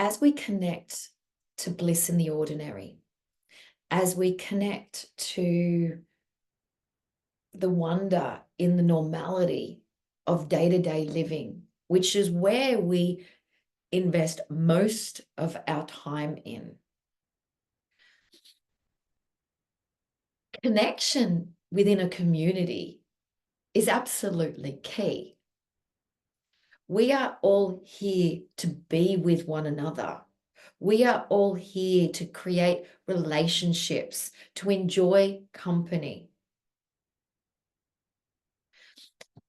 as we connect to bliss in the ordinary, as we connect to the wonder in the normality of day-to-day living, which is where we invest most of our time in. Connection within a community is absolutely key. We are all here to be with one another. We are all here to create relationships, to enjoy company.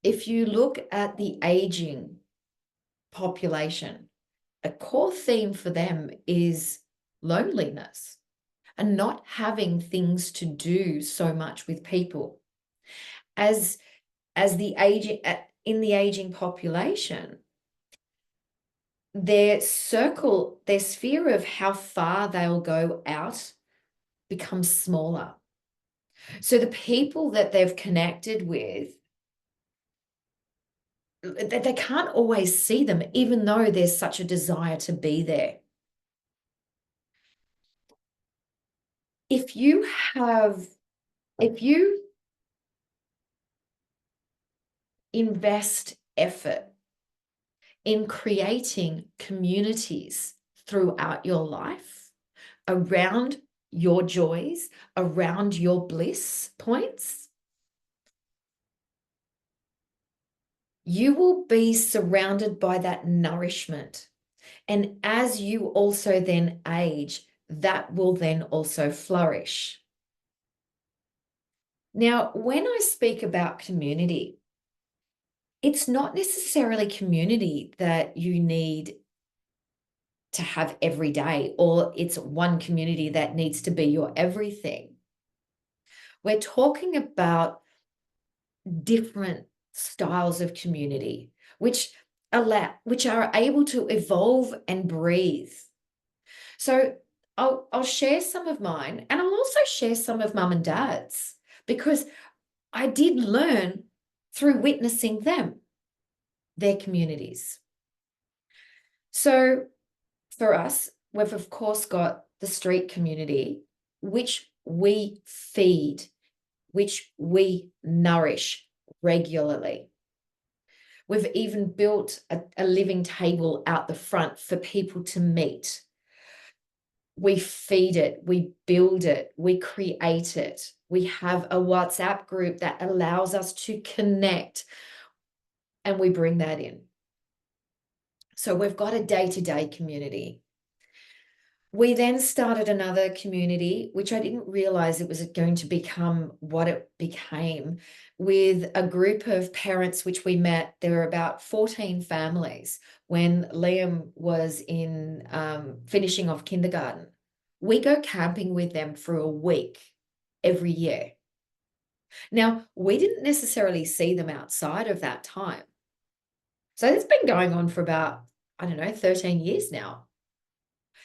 If you look at the aging population, a core theme for them is loneliness and not having things to do so much with people. As the aging in the aging population, their circle, their sphere of how far they'll go out becomes smaller. So the people that they've connected with, they can't always see them, even though there's such a desire to be there. If you invest effort in creating communities throughout your life around your joys, around your bliss points, you will be surrounded by that nourishment. And as you also then age, that will then also flourish. Now, when I speak about community, it's not necessarily community that you need to have every day, or it's one community that needs to be your everything. We're talking about different styles of community, which are able to evolve and breathe. So I'll share some of mine, and I'll also share some of mum and dad's, because I did learn through witnessing them, their communities. So for us, we've of course got the street community, which we feed, which we nourish regularly. We've even built a living table out the front for people to meet. We feed it, we build it, we create it. We have a WhatsApp group that allows us to connect, and we bring that in. So we've got a day-to-day community. We then started another community, which I didn't realize it was going to become what it became, with a group of parents, which we met. There were about 14 families when Liam was in finishing off kindergarten. We go camping with them for a week every year. Now, we didn't necessarily see them outside of that time. So it's been going on for about, 13 years now.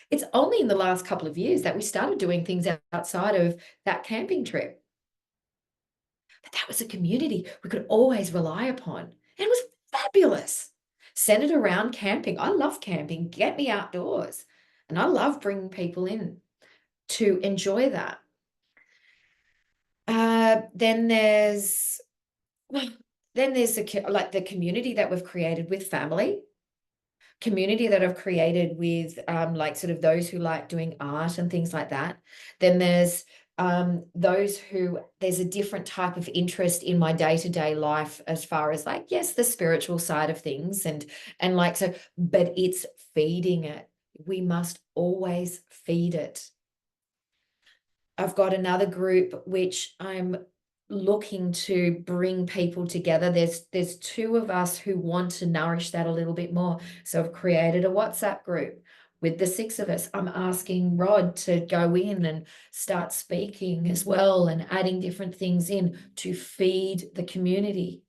It's only in the last couple of years that we started doing things outside of that camping trip. But that was a community we could always rely upon. And it was fabulous. Centered around camping. I love camping. Get me outdoors. And I love bringing people in to enjoy that. Then there's the community that we've created with family. Community that I've created with sort of those who like doing art and things like that. Then there's those who there's a different type of interest in my day-to-day life, as far as yes, the spiritual side of things and so, but it's feeding it. We must always feed it. I've got another group which I'm looking to bring people together. There's two of us who want to nourish that a little bit more. So I've created a WhatsApp group with the 6 of us. I'm asking Rod to go in and start speaking as well and adding different things in to feed the community.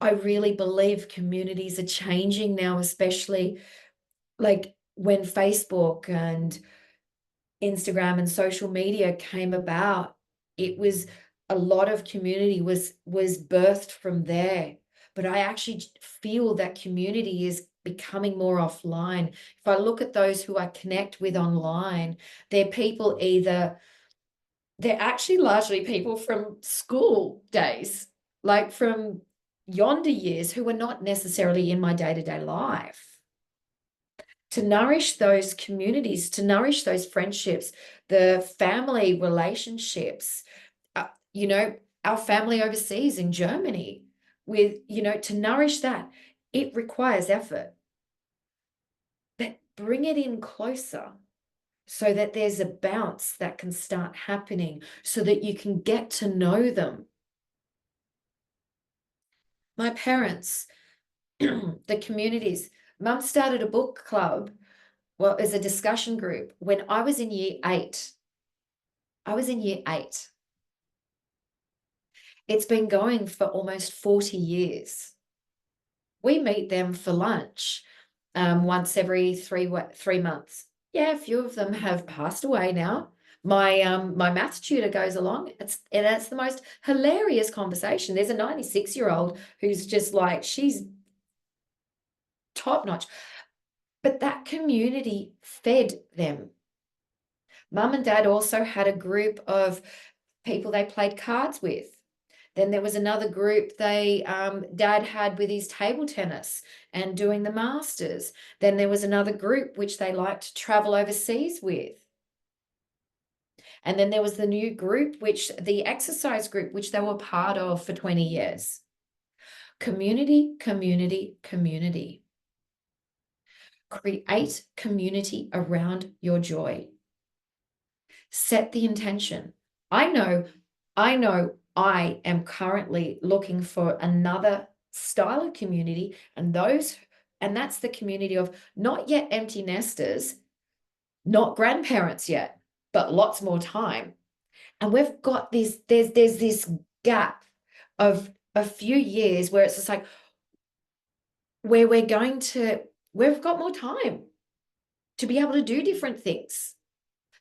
I really believe communities are changing now, especially when Facebook and Instagram and social media came about. It was a lot of community was birthed from there. but I actually feel that community is becoming more offline. If I look at those who I connect with online, they're people they're actually largely people from school days, like from yonder years, who are not necessarily in my day-to-day life. To nourish those communities, to nourish those friendships, the family relationships, you know, our family overseas in Germany, with, to nourish that, it requires effort. But bring it in closer so that there's a bounce that can start happening so that you can get to know them. My parents, the communities, Mum started a book club, well, as a discussion group when I was in year 8. I was in year 8. It's been going for almost 40 years. We meet them for lunch once every 3 months. Yeah, a few of them have passed away now. My maths tutor goes along. It's the most hilarious conversation. There's a 96-year-old who's just like, she's top notch. But that community fed them. Mum and Dad also had a group of people they played cards with. Then there was another group Dad had with his table tennis and doing the masters. Then there was another group which they liked to travel overseas with. And then there was the new group, the exercise group, which they were part of for 20 years. Community, community, community. Create community around your joy. Set the intention. I know I am currently looking for another style of community, and that's the community of not yet empty nesters, not grandparents yet, but lots more time. And we've got there's this gap of a few years where it's just like, where we've got more time to be able to do different things,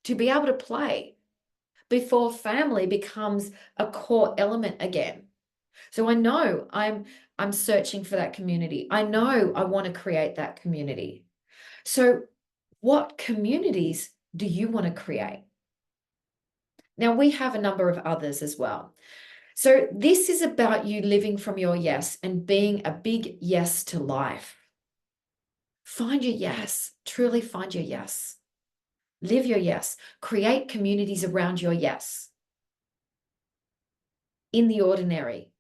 to be able to play, before family becomes a core element again. So I know I'm searching for that community. I know I want to create that community. So what communities do you want to create? Now, we have a number of others as well. So this is about you living from your yes and being a big yes to life. Find your yes, truly find your yes. Live your yes. Create communities around your yes. In the ordinary,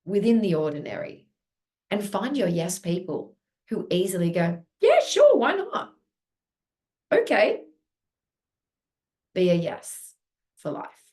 within the ordinary, and find your yes people who easily go, yeah, sure, why not? Okay. Be a yes for life.